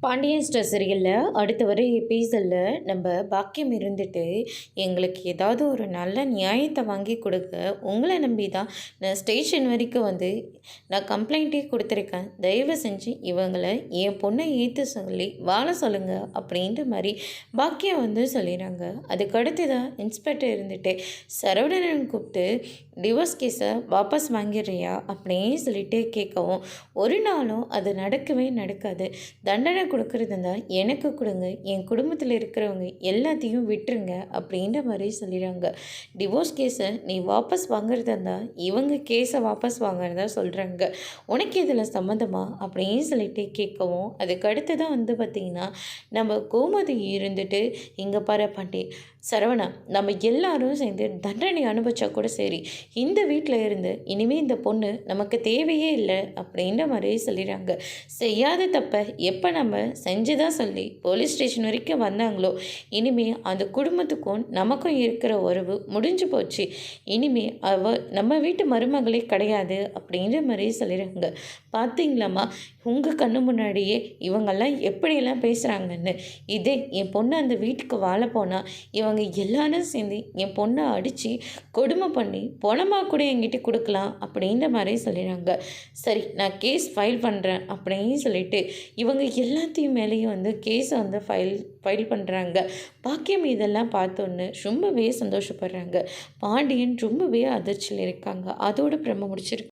Pandian store சீரியலில் அடுத்து வர எபிசோடில் நம்ம பாக்கியம் இருந்துட்டு எங்களுக்கு ஏதாவது ஒரு நல்ல நியாயத்தை வாங்கி கொடுக்க உங்களை நம்பி தான் நான் ஸ்டேஷன் வரைக்கும் வந்து நான் கம்ப்ளைண்ட்டே கொடுத்துருக்கேன். தயவு செஞ்சு இவங்களை என் பொண்ணை ஏற்று சொல்லி வாழ சொல்லுங்கள் அப்படின்ற மாதிரி பாக்கியம் வந்து சொல்லிடுறாங்க. அதுக்கடுத்து தான் இன்ஸ்பெக்டர் இருந்துட்டு சரவணன் கூப்பிட்டு டிவோர்ஸ் கேஸை வாபஸ் வாங்கிடுறியா அப்படின்னு சொல்லிட்டு கேட்கவும், ஒரு நாளும் அது நடக்கவே நடக்காது. தண்டனை கொடுக்குறது இருந்தால் எனக்கு கொடுங்க, என் குடும்பத்தில் இருக்கிறவங்க எல்லாத்தையும் விட்டுருங்க அப்படின்ற மாதிரி சொல்லிடுறாங்க. டிவோர்ஸ் கேஸை நீ வாபஸ் வாங்குறதா இருந்தால் இவங்க கேஸை வாபஸ் வாங்குறதா சொல்கிறாங்க. உனக்கு இதில் சம்மந்தமா அப்படின்னு சொல்லிட்டு கேட்கவும், அதுக்கு அடுத்து தான் வந்து பார்த்திங்கன்னா நம்ம கோமதி இருந்துட்டு இங்கே பாரு பாண்டி சரவணா, நம்ம எல்லாரும் சேர்ந்து தண்டனை அனுபவிச்சா கூட சரி, இந்த வீட்டில் இருந்து இனிமேல் இந்த பொண்ணு நமக்கு தேவையே இல்லை அப்படின்ற மாதிரி சொல்லிடுறாங்க. செய்யாத தப்பை எப்போ நம்ம செஞ்சுதான் சொல்லி போலீஸ் ஸ்டேஷன் வரைக்கும் வந்தாங்களோ, இனிமேல் அந்த குடும்பத்துக்கும் நமக்கும் இருக்கிற உறவு முடிஞ்சு போச்சு. இனிமேல் நம்ம வீட்டு மருமகளே கிடையாது அப்படின்ற மாதிரி சொல்லிடுறாங்க. பார்த்தீங்களாம்மா, உங்கள் கண்ணு முன்னாடியே இவங்கெல்லாம் எப்படியெல்லாம் பேசுகிறாங்கன்னு. இதே என் பொண்ணு அந்த வீட்டுக்கு வாழ போனால் இவங்க எல்லாரும் சேர்ந்து என் பொண்ணை அடித்து கொடுமை பண்ணி பணமாக கூட என்கிட்ட கொடுக்கலாம் அப்படின்ற மாதிரி சொல்லிடுறாங்க. சரி, நான் கேஸ் ஃபைல் பண்ணுறேன் அப்படின்னு சொல்லிட்டு இவங்க எல்லாத்தையும் மேலேயும் வந்து கேஸை வந்து ஃபைல் பண்ணுறாங்க. பாக்கியம் இதெல்லாம் பார்த்தோன்னு ரொம்பவே சந்தோஷப்படுறாங்க. பாண்டியன் ரொம்பவே அதிர்ச்சியில் இருக்காங்க. அதோட பிரம்ம முடிச்சிருக்கு.